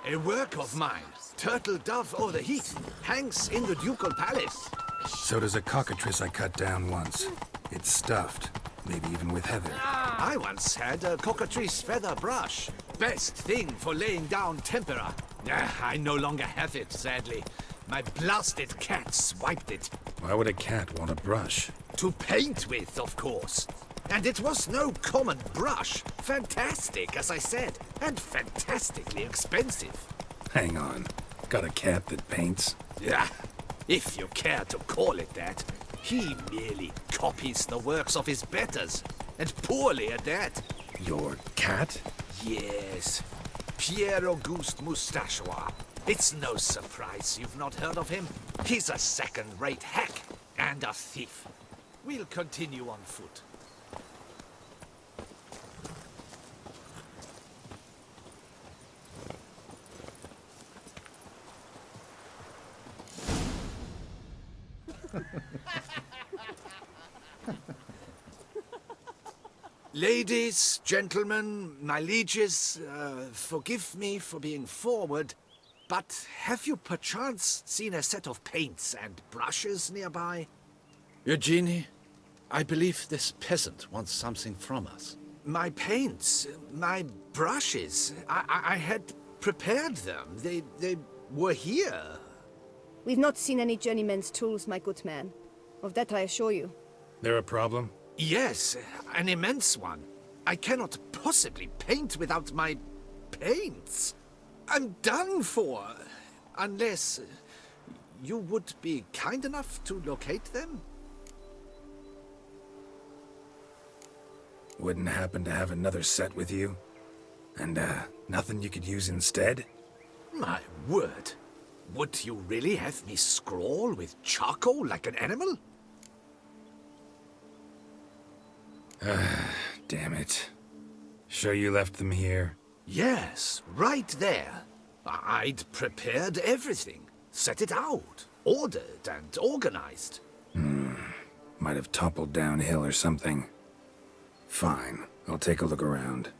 A work of mine, turtle dove o'er the heath, hangs in the ducal palace. So does a cockatrice I cut down once. It's stuffed, maybe even with heather. I once had a cockatrice feather brush. Best thing for laying down tempera. I no longer have it, sadly. My blasted cat swiped it. Why would a cat want a brush? To paint with, of course. And it was no common brush. Fantastic, as I said, and fantastically expensive. Hang on. Got a cat that paints? Yeah, if you care to call it that. He merely copies the works of his betters, and poorly at that. Your cat? Yes, Pierre Auguste Moustachois. It's no surprise you've not heard of him. He's a second-rate hack and a thief. We'll continue on foot. Ladies, gentlemen, my lieges, forgive me for being forward, but have you perchance seen a set of paints and brushes nearby? Eugenie, I believe this peasant wants something from us. My paints, my brushes, I had prepared them. They were here. We've not seen any journeyman's tools, my good man. Of that I assure you. There a problem? Yes, an immense one. I cannot possibly paint without my paints. I'm done for. Unless you would be kind enough to locate them? Wouldn't happen to have another set with you? And, nothing you could use instead? My word. Would you really have me scrawl with charcoal like an animal? Damn it. Sure you left them here? Yes, right there. I'd prepared everything. Set it out. Ordered and organized. Might have toppled downhill or something. Fine. I'll take a look around.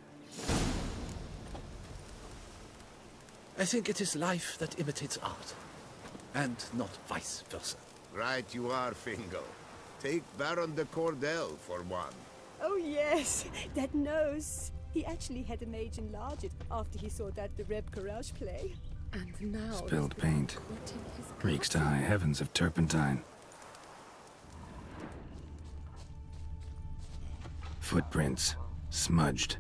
I think it is life that imitates art, and not vice versa. Right you are, Fingal. Take Baron de Cordel for one. Oh yes, that nose. He actually had a mage enlarge it after he saw that the Reb Courage play. And now... Spilled paint. Reeks to high heavens of turpentine. Footprints. Smudged.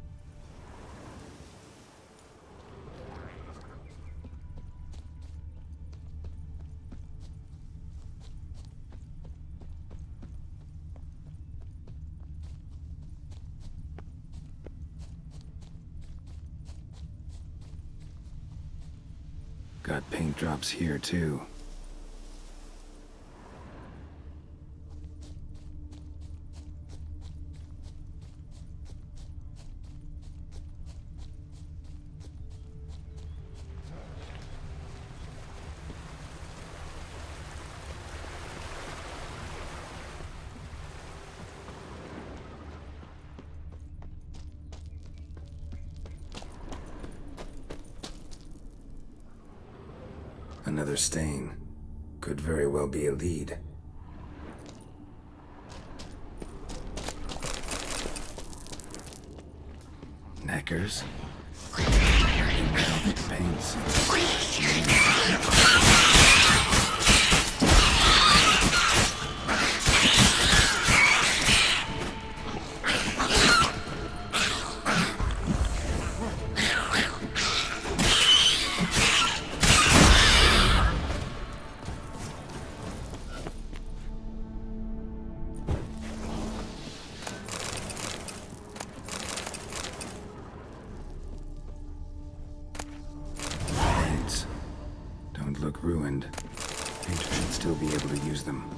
Got paint drops here, too. Another stain. Could very well be a lead. Knackers. Paints. Look ruined. Painter should still be able to use them.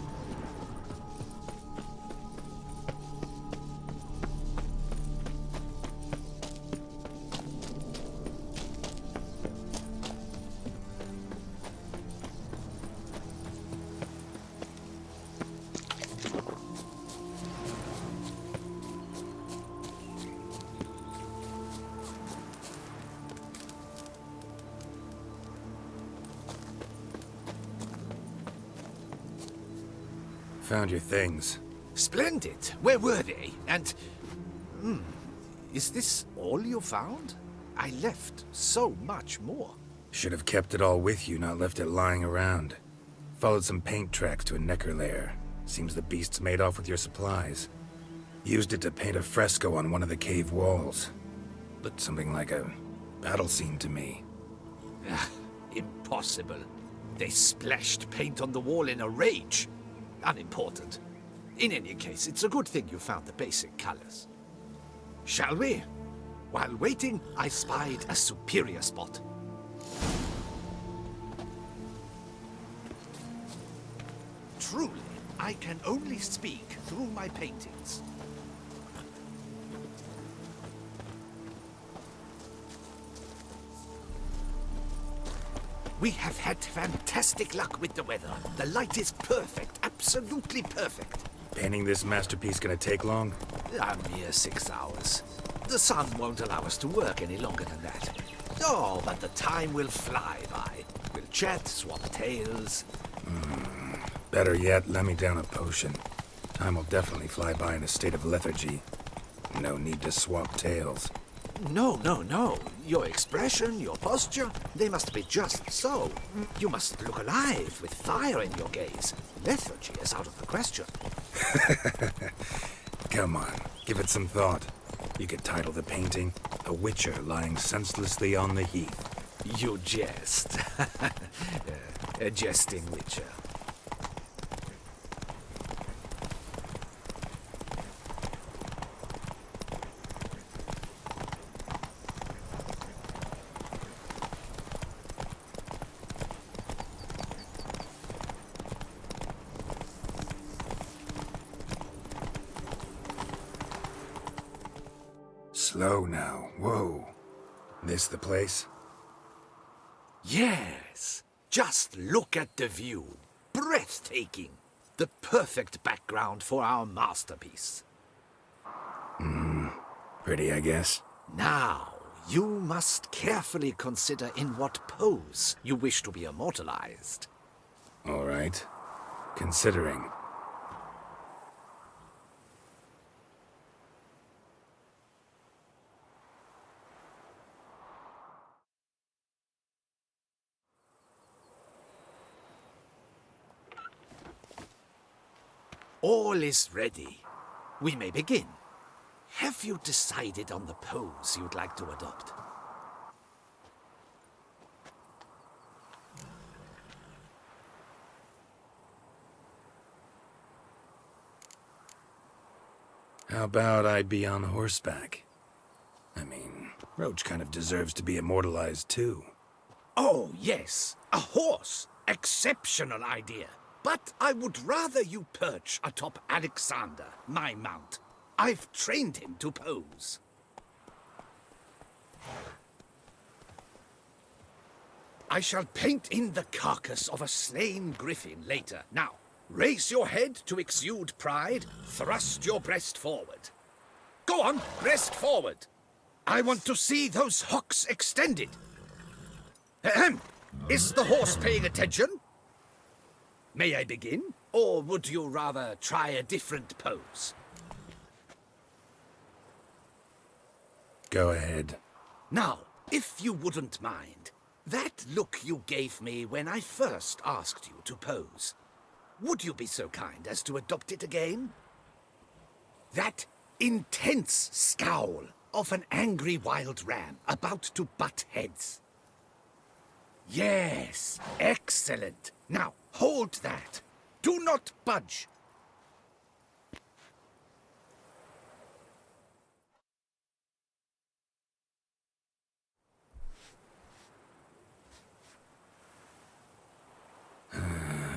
Found your things. Splendid. Where were they? And... is this all you found? I left so much more. Should have kept it all with you, not left it lying around. Followed some paint tracks to a necker lair. Seems the beast's made off with your supplies. Used it to paint a fresco on one of the cave walls. Looked something like a battle scene to me. Impossible. They splashed paint on the wall in a rage. Unimportant. In any case, it's a good thing you found the basic colors. Shall we? While waiting, I spied a superior spot. Truly, I can only speak through my paintings. We have had fantastic luck with the weather. The light is perfect, absolutely perfect. Painting this masterpiece gonna take long? A mere 6 hours. The sun won't allow us to work any longer than that. Oh, but the time will fly by. We'll chat, swap tales. Better yet, let me down a potion. Time will definitely fly by in a state of lethargy. No need to swap tales. No, no, no. Your expression, your posture, they must be just so. You must look alive with fire in your gaze. Lethargy is out of the question. Come on, give it some thought. You could title the painting, A Witcher Lying Senselessly on the Heath. You jest. A jesting witcher. Slow now, whoa. This the place? Yes. Just look at the view. Breathtaking. The perfect background for our masterpiece. Pretty, I guess. Now, you must carefully consider in what pose you wish to be immortalized. All right. Considering. All is ready. We may begin. Have you decided on the pose you'd like to adopt? How about I be on horseback? I mean, Roach kind of deserves to be immortalized too. Oh, yes. A horse. Exceptional idea. But I would rather you perch atop Alexander, my mount. I've trained him to pose. I shall paint in the carcass of a slain griffin later. Now, raise your head to exude pride. Thrust your breast forward. Go on, breast forward. I want to see those hocks extended. Ahem. Is the horse paying attention? May I begin? Or would you rather try a different pose? Go ahead. Now, if you wouldn't mind, that look you gave me when I first asked you to pose, would you be so kind as to adopt it again? That intense scowl of an angry wild ram about to butt heads. Yes, excellent. Now, hold that. Do not budge.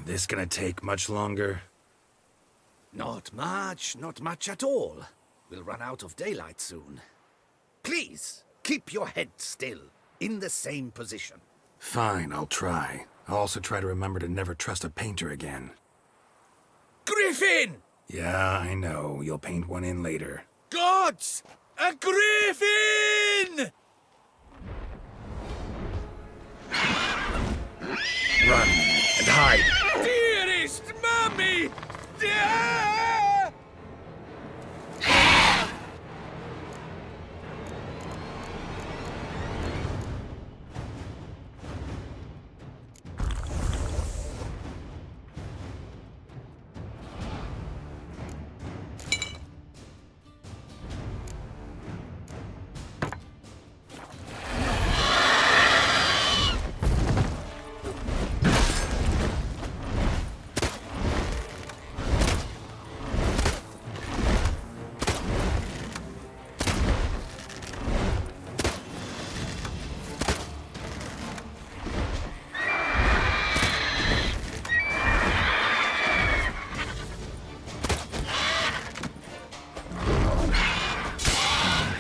This gonna take much longer? Not much at all. We'll run out of daylight soon. Please, keep your head still, in the same position. Fine, I'll try. I'll also try to remember to never trust a painter again. Griffin! Yeah, I know. You'll paint one in later. Gods! A griffin! Run and hide! Dearest Mummy!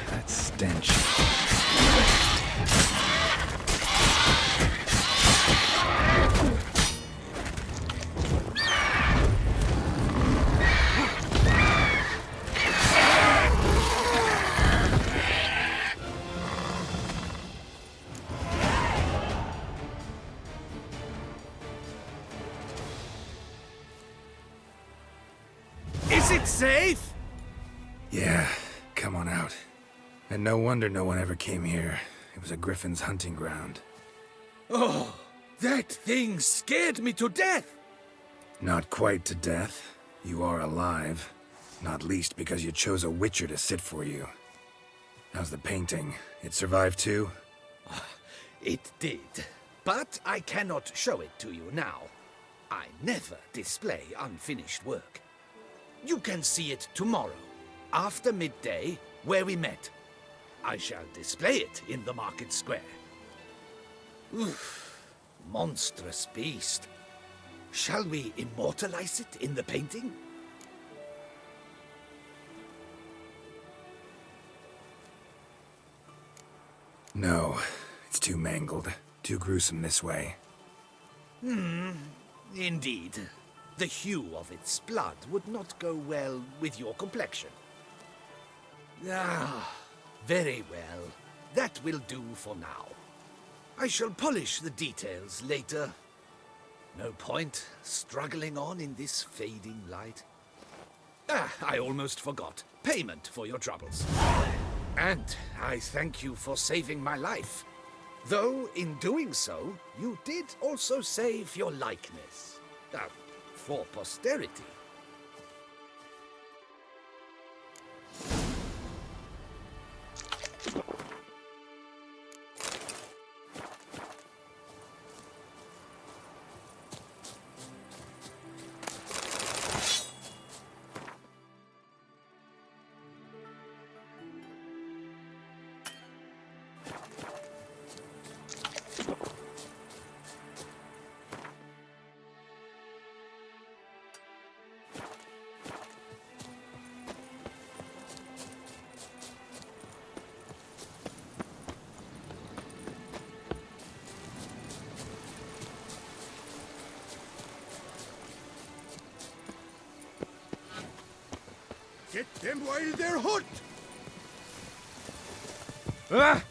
That stench. Is it safe? Yeah, come on out. And no wonder no one ever came here. It was a griffin's hunting ground. Oh, that thing scared me to death. Not quite to death. You are alive. Not least because you chose a witcher to sit for you. How's the painting? It survived too? It did. But I cannot show it to you now. I never display unfinished work. You can see it tomorrow, after midday, where we met. I shall display it in the market square. Oof, monstrous beast. Shall we immortalize it in the painting? No, it's too mangled. Too gruesome this way. Indeed. The hue of its blood would not go well with your complexion. Ah, very well. That will do for now. I shall polish the details later. No point struggling on in this fading light. Ah, I almost forgot. Payment for your troubles. And I thank you for saving my life. Though, in doing so, you did also save your likeness. For posterity. Get them while they're hot! Ah!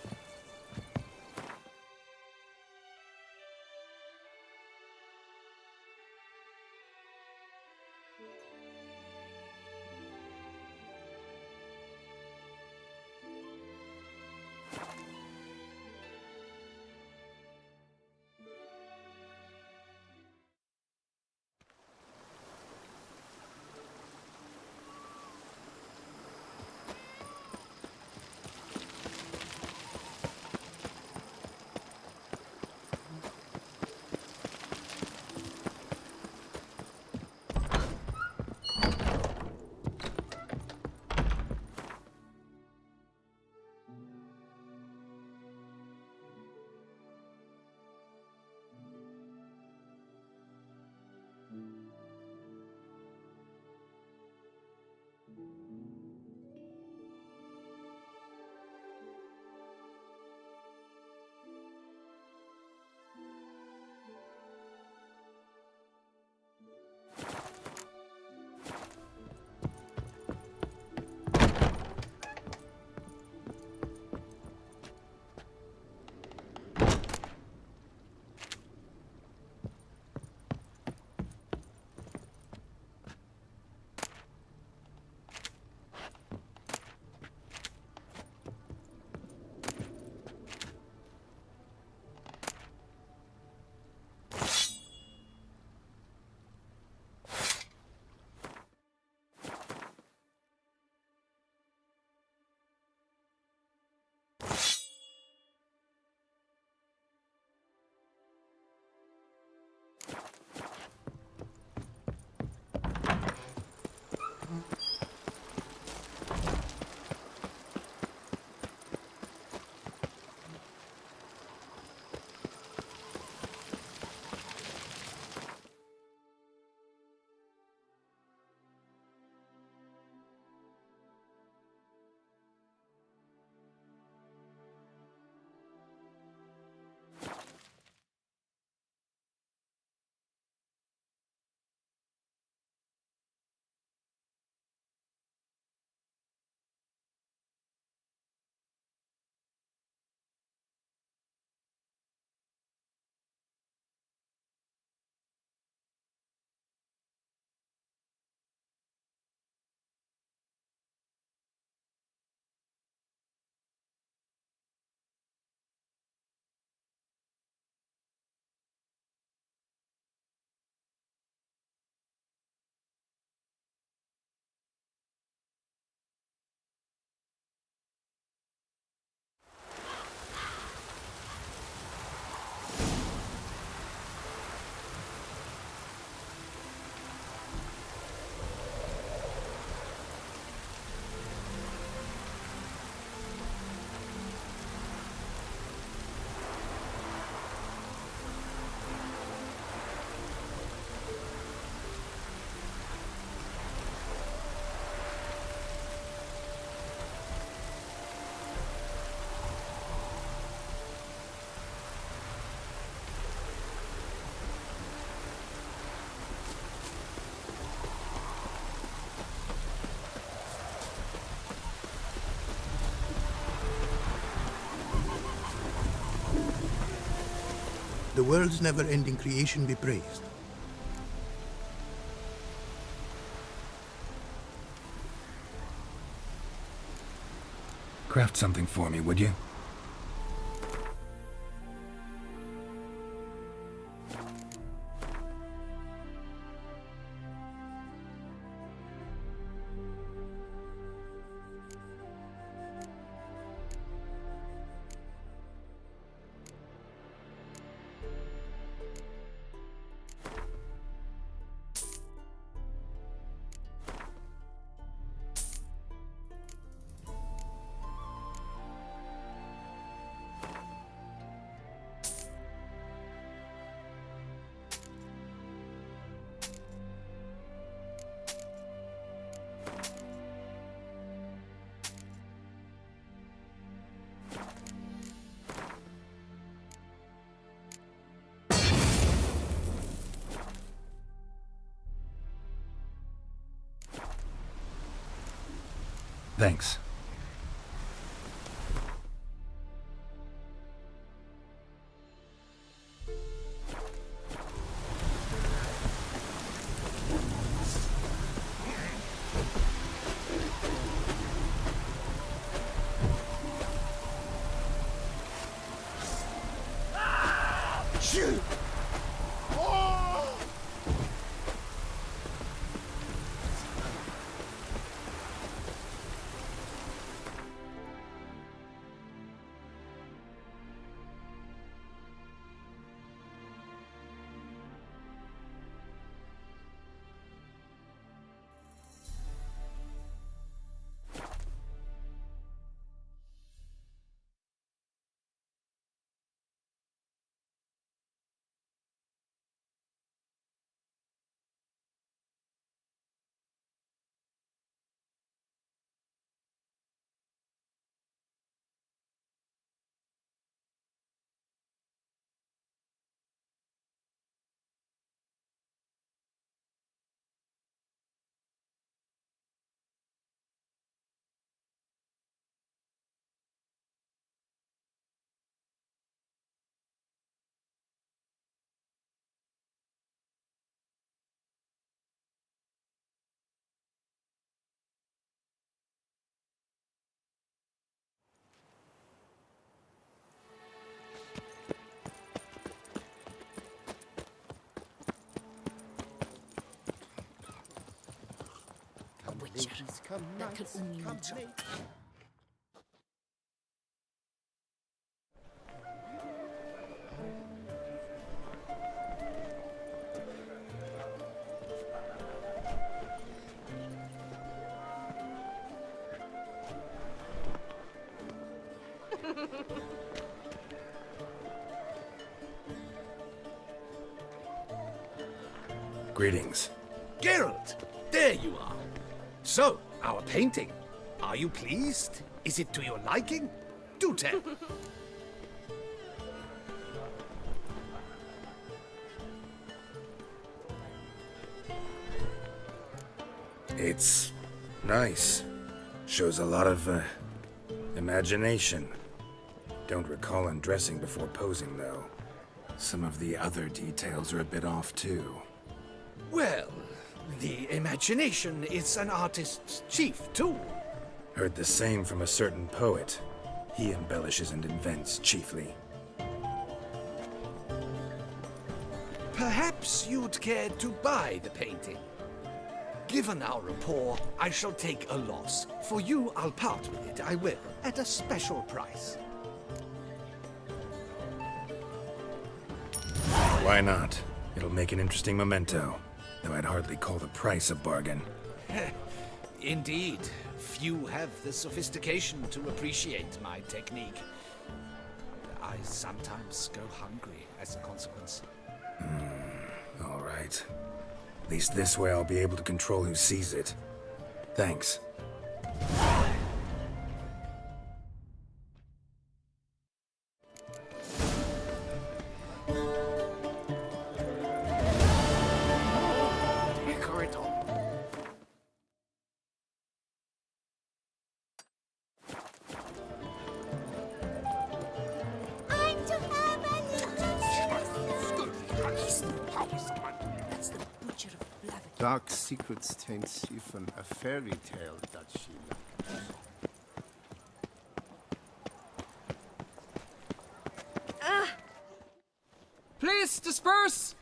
The world's never-ending creation be praised. Craft something for me, would you? Thanks. Shoot! That could only mean trouble. Greetings. Geralt, there you are. So, our painting. Are you pleased? Is it to your liking? Do tell. It's nice. Shows a lot of, imagination. Don't recall undressing before posing, though. Some of the other details are a bit off, too. Well, the imagination is an artist's chief tool. Heard the same from a certain poet. He embellishes and invents chiefly. Perhaps you'd care to buy the painting. Given our rapport, I shall take a loss. For you, I'll part with it, I will, at a special price. Why not? It'll make an interesting memento, though I'd hardly call the price a bargain. Indeed, few have the sophistication to appreciate my technique. I sometimes go hungry as a consequence. All right. At least this way I'll be able to control who sees it. Thanks. I'm to have a little dark secrets taints even a fairy tale that she loves. Please disperse!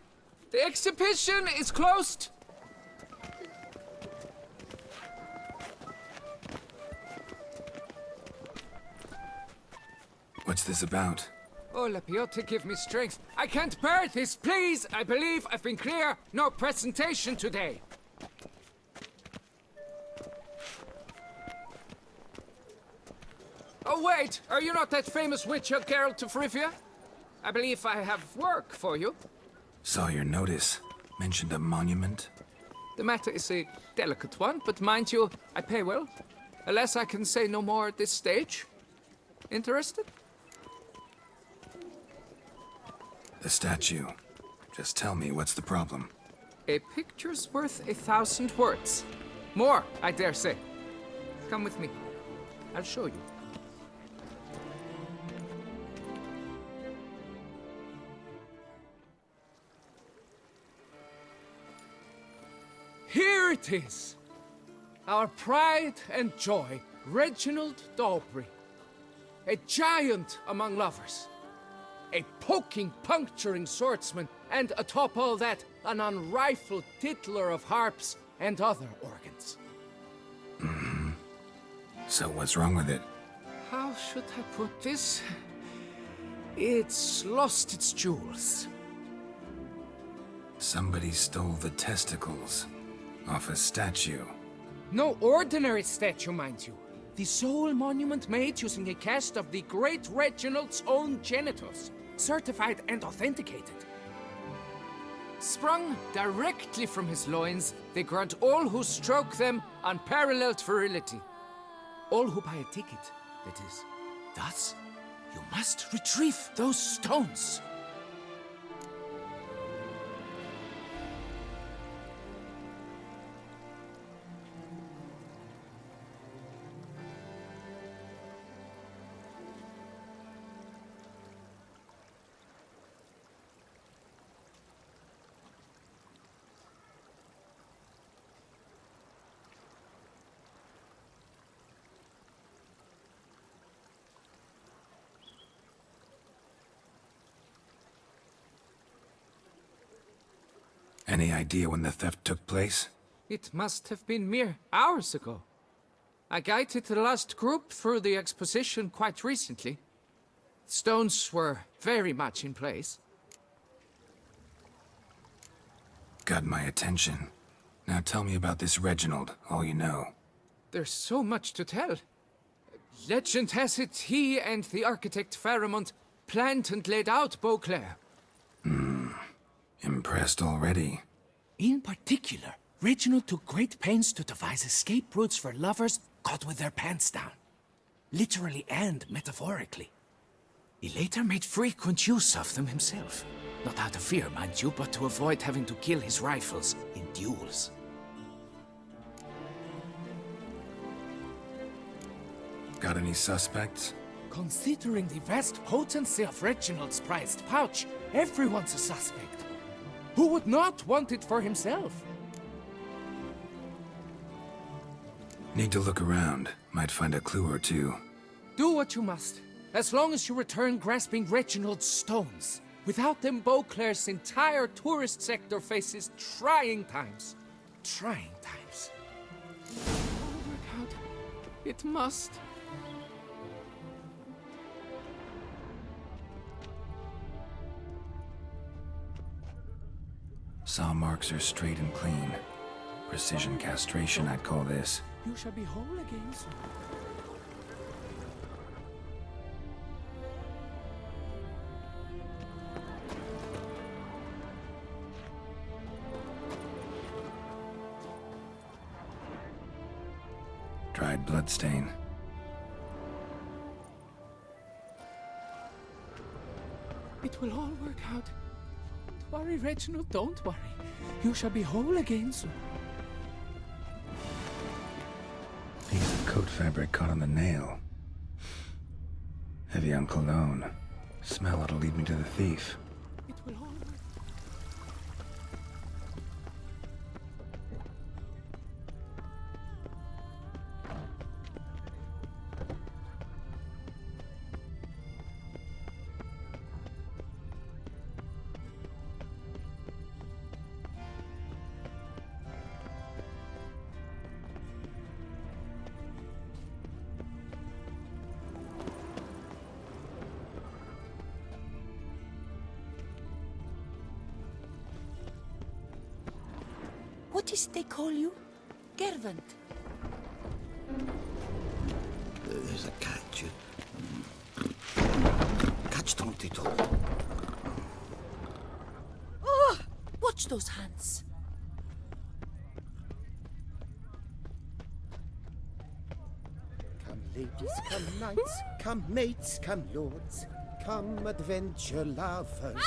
The exhibition is closed! What's this about? Oh, Lapiote, give me strength. I can't bear this, please! I believe I've been clear. No presentation today. Oh, wait! Are you not that famous witch, Geralt of Rivia? I believe I have work for you. Saw your notice. Mentioned a monument. The matter is a delicate one, but mind you, I pay well. Alas, I can say no more at this stage. Interested? The statue. Just tell me, what's the problem? A picture's worth 1,000 words. More, I dare say. Come with me. I'll show you. Here it is! Our pride and joy, Reginald Daubrey. A giant among lovers. A poking, puncturing swordsman, and atop all that, an unrifled tittler of harps and other organs. So what's wrong with it? How should I put this? It's lost its jewels. Somebody stole the testicles off a statue. No ordinary statue, mind you. The sole monument made using a cast of the great Reginald's own genitals, certified and authenticated. Sprung directly from his loins, they grant all who stroke them unparalleled virility. All who buy a ticket, that is. Thus, you must retrieve those stones. Any idea when the theft took place? It must have been mere hours ago. I guided the last group through the exposition quite recently. Stones were very much in place. Got my attention. Now tell me about this Reginald, all you know. There's so much to tell. Legend has it he and the architect Faramond planned and laid out Beauclair. Impressed already? In particular, Reginald took great pains to devise escape routes for lovers caught with their pants down. Literally and metaphorically. He later made frequent use of them himself. Not out of fear, mind you, but to avoid having to kill his rivals in duels. Got any suspects? Considering the vast potency of Reginald's prized pouch, everyone's a suspect. Who would not want it for himself? Need to look around. Might find a clue or two. Do what you must, as long as you return grasping Reginald's stones. Without them, Beauclair's entire tourist sector faces trying times. Trying times. It will work out. It must. Saw marks are straight and clean. Precision castration, I'd call this. You shall be whole again soon. Dried bloodstain. It will all work out. Don't worry, Reginald, don't worry. You shall be whole again soon. Piece of coat fabric caught on the nail. Heavy on cologne. Smell it'll lead me to the thief. It will all work. is they call you? Gervant. There's a catch. Catch 22. Oh! Watch those hands. Come ladies, come knights, come mates, come lords, come adventure lovers.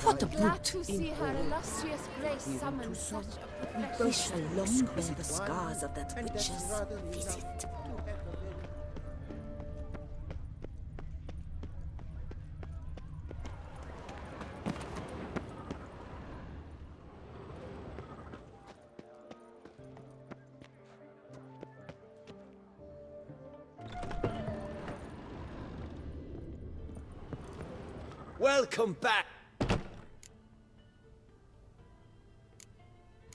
What a Glad brute. to see her illustrious grace summon such a We professional. both shall long bear the scars of that witch's visit. Welcome back.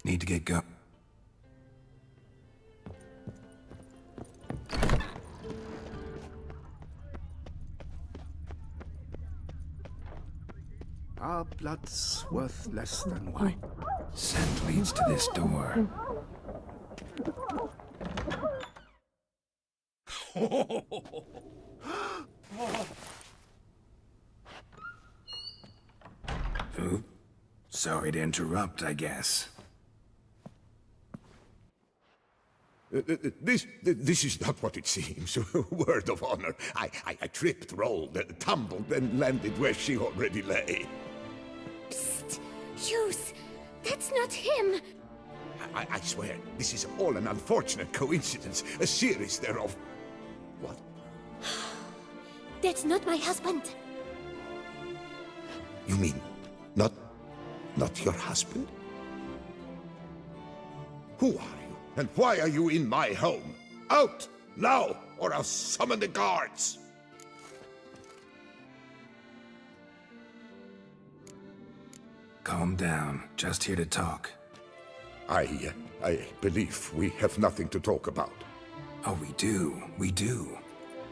Need to get go. Our blood's worth less than wine. Scent leads to this door. Oop. Sorry to interrupt, I guess. This is not what it seems. Word of honor. I tripped, rolled, tumbled, and landed where she already lay. Psst! Hughes! That's not him! I swear, this is all an unfortunate coincidence. A series thereof. What? That's not my husband. You mean, not your husband? Who are you, and why are you in my home? Out, now, or I'll summon the guards! Calm down. Just here to talk. I believe we have nothing to talk about. Oh, we do. We do.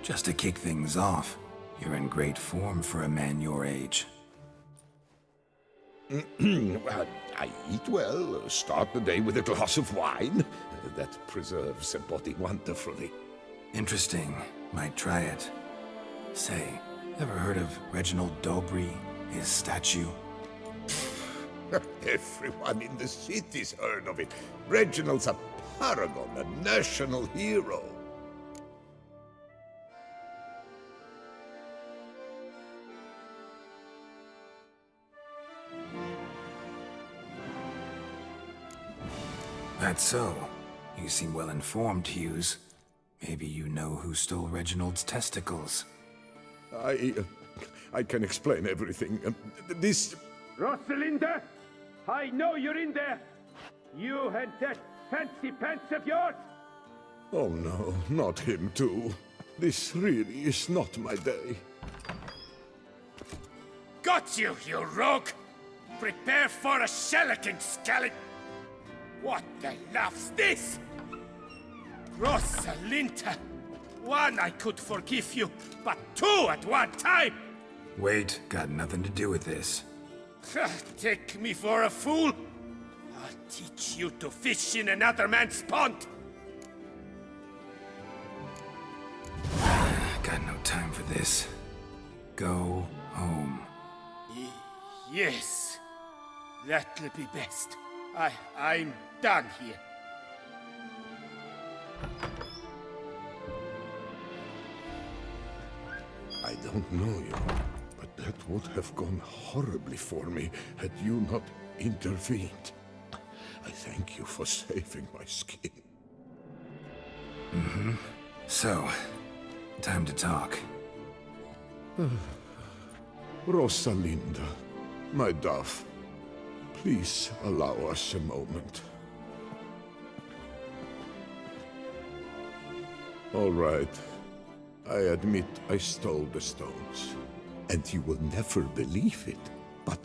Just to kick things off, you're in great form for a man your age. I eat well, start the day with a glass of wine. That preserves a body wonderfully. Interesting. Might try it. Say, ever heard of Reginald Dobry, his statue? Everyone in the city's heard of it. Reginald's a paragon, a national hero. That's so. You seem well informed, Hughes. Maybe you know who stole Reginald's testicles. I can explain everything. This... Rosalinda, I know you're in there. You and that fancy pants of yours. Oh no, not him too. This really is not my day. Got you, you rogue! Prepare for a shellacking, scallop! What the laugh's this? Rosalinda! One, I could forgive you, but two at one time! Wait, got nothing to do with this. Take me for a fool? I'll teach you to fish in another man's pond! Got no time for this. Go home. Yes, that'll be best. I'm done here. I don't know you, but that would have gone horribly for me had you not intervened. I thank you for saving my skin. Mm-hmm. So, time to talk. Rosalinda, my dove, please allow us a moment. All right. I admit I stole the stones. And you will never believe it, but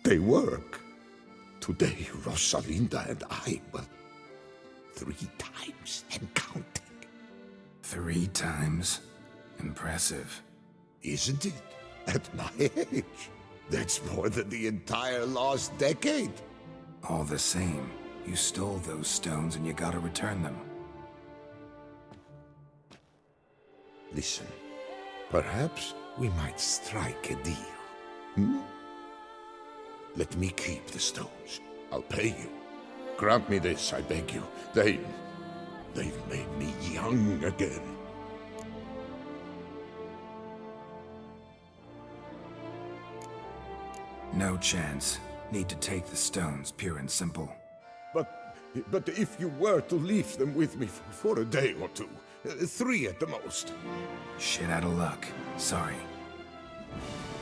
they work. Today, Rosalinda and I, well, 3 times and counting. 3 times? Impressive. Isn't it? At my age. That's more than the entire last decade. All the same, You stole those stones and you gotta return them. Listen, perhaps we might strike a deal. Let me keep the stones. I'll pay you. Grant me this, I beg you. They've made me young again. No chance. Need to take the stones, pure and simple. But if you were to leave them with me for a day or two, 3 at the most. Shit out of luck. Sorry.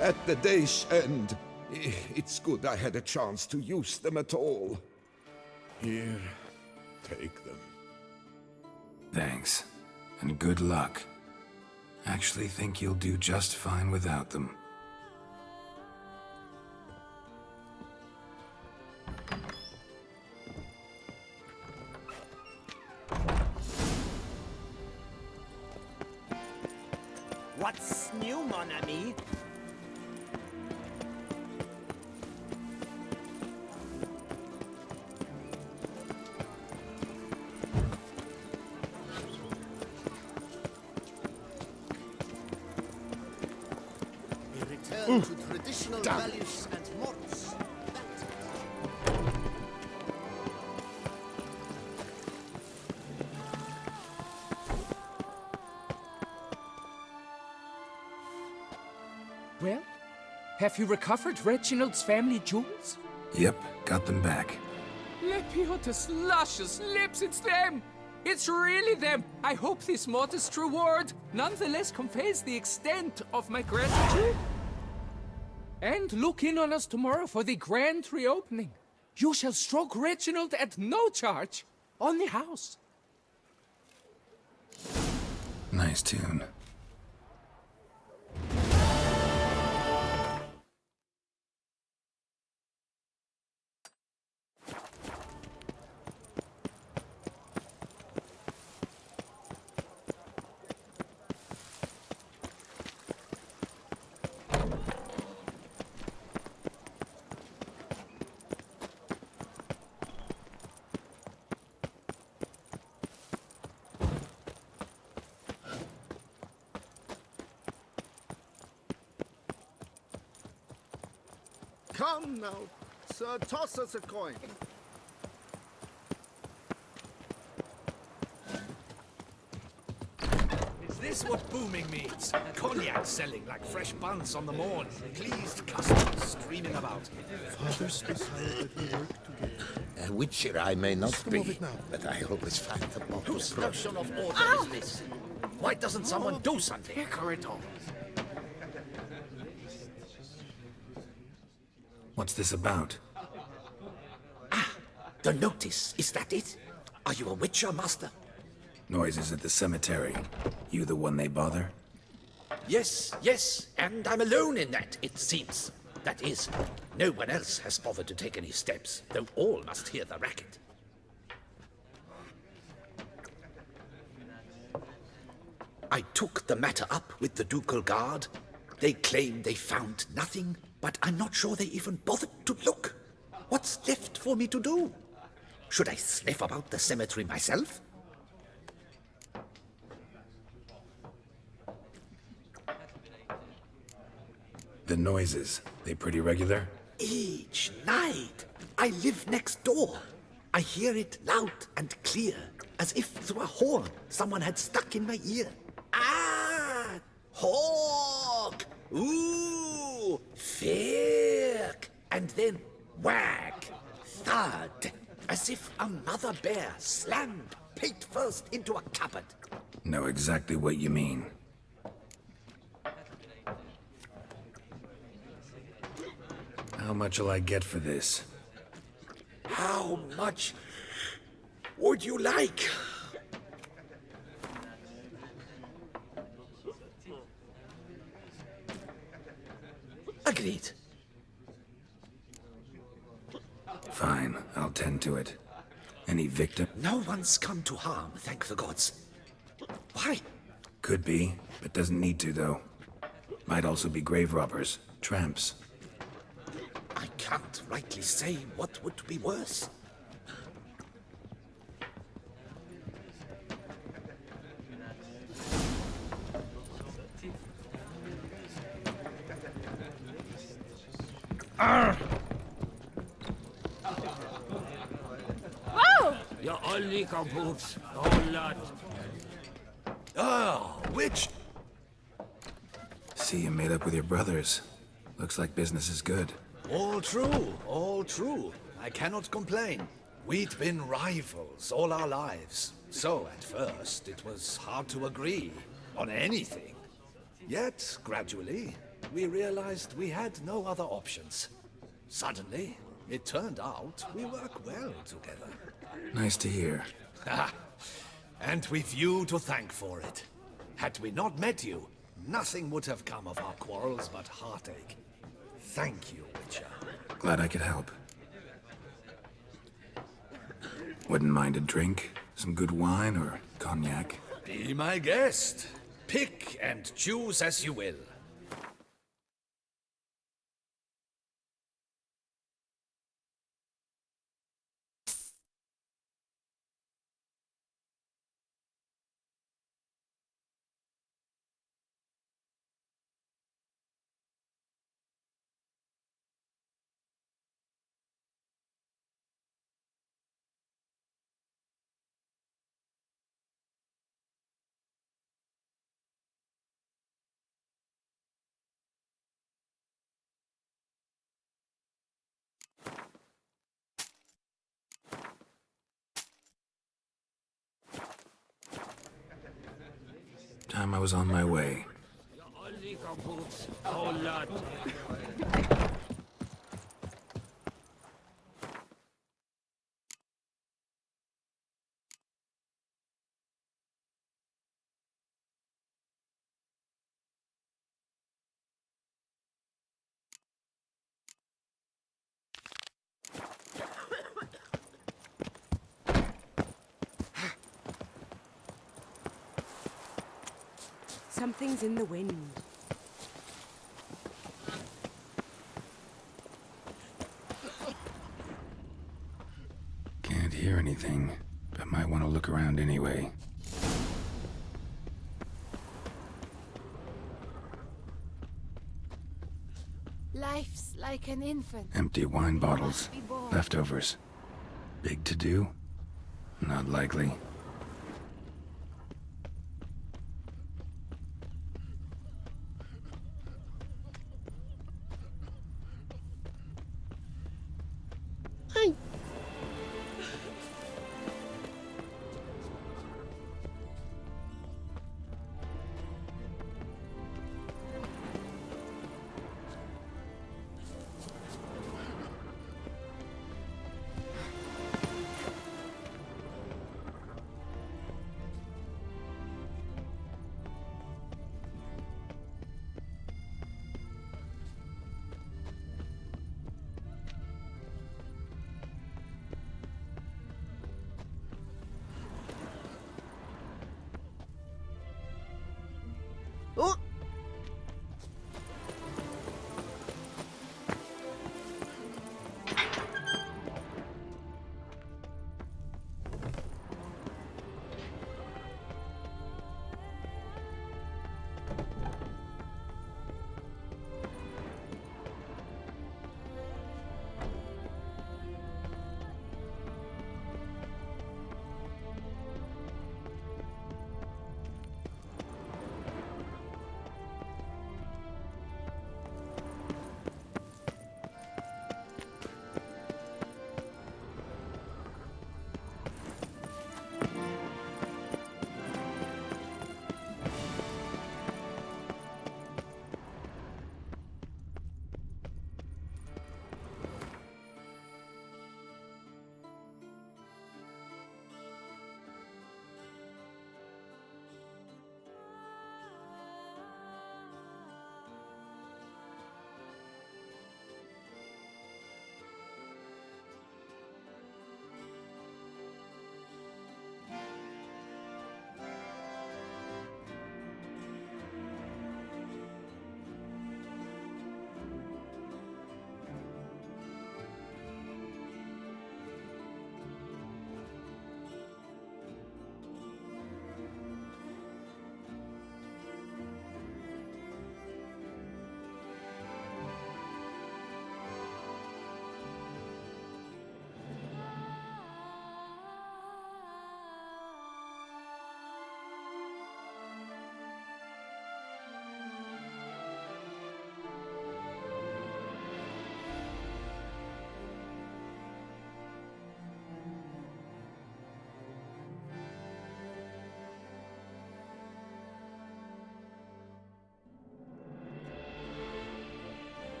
At the day's end, it's good I had a chance to use them at all. Here, take them. Thanks. And good luck. Actually think you'll do just fine without them. What's new, mon ami? A return to traditional values and morals. Well, have you recovered Reginald's family jewels? Yep, got them back. Lepiotus luscious lips, it's them! It's really them! I hope this modest reward nonetheless conveys the extent of my gratitude. And look in on us tomorrow for the grand reopening. You shall stroke Reginald at no charge on the house. Nice tune. Come now, sir, toss us a coin. Is this what booming means? Cognac selling like fresh buns on the morn. Pleased customers streaming about. Fathers decided that we work together. A witcher I may not Some be, of it now. but I always find the bottle. Whose notion of order is this? Why doesn't someone do something? Corridor. What's this about? The notice, is that it? Are you a witcher, master? Noises at the cemetery. You the one they bother? Yes, and I'm alone in that, it seems. That is, no one else has bothered to take any steps, though all must hear the racket. I took the matter up with the ducal guard. They claim they found nothing, but I'm not sure they even bothered to look. What's left for me to do? Should I sniff about the cemetery myself? The noises, they pretty regular? Each night. I live next door. I hear it loud and clear, as if through a horn someone had stuck in my ear. Ah! Hawk! Ooh! Firk! And then whack! Thud! As if a mother bear slammed pate first into a cupboard. Know exactly what you mean. How much will I get for this? How much would you like? Agreed. Fine, I'll tend to it. Any victim? No one's come to harm, thank the gods. Why? Could be, but doesn't need to, though. Might also be grave robbers, tramps. I can't rightly say what would be worse. You're only kaput, oh lad. Oh, which? See you made up with your brothers. Looks like business is good. All true, all true. I cannot complain. We'd been rivals all our lives. So, at first, it was hard to agree on anything. Yet, gradually, we realized we had no other options. Suddenly, it turned out we work well together. Nice to hear. And we've you to thank for it. Had we not met you, nothing would have come of our quarrels but heartache. Thank you, Witcher. Glad I could help. Wouldn't mind a drink, some good wine or cognac. Be my guest. Pick and choose as you will. Time I was on my way. You're only kaput, oh lad. Something's in the wind. Can't hear anything, but might want to look around anyway. Life's like an infant. Empty wine bottles. Be born. Leftovers. Big to do? Not likely.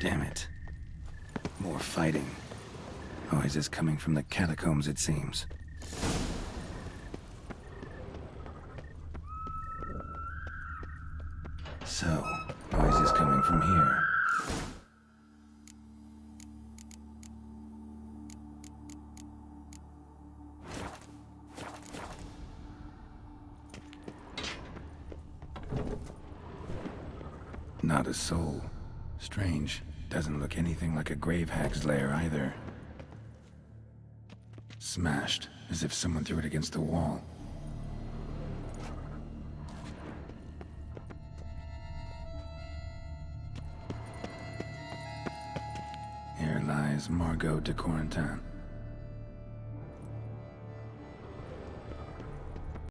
Damn it. More fighting. Noises coming from the catacombs, it seems. So, noises coming from here. Not a soul. Strange. Doesn't look anything like a grave hag's lair either. Smashed, as if someone threw it against the wall. Here lies Margot de Corentin.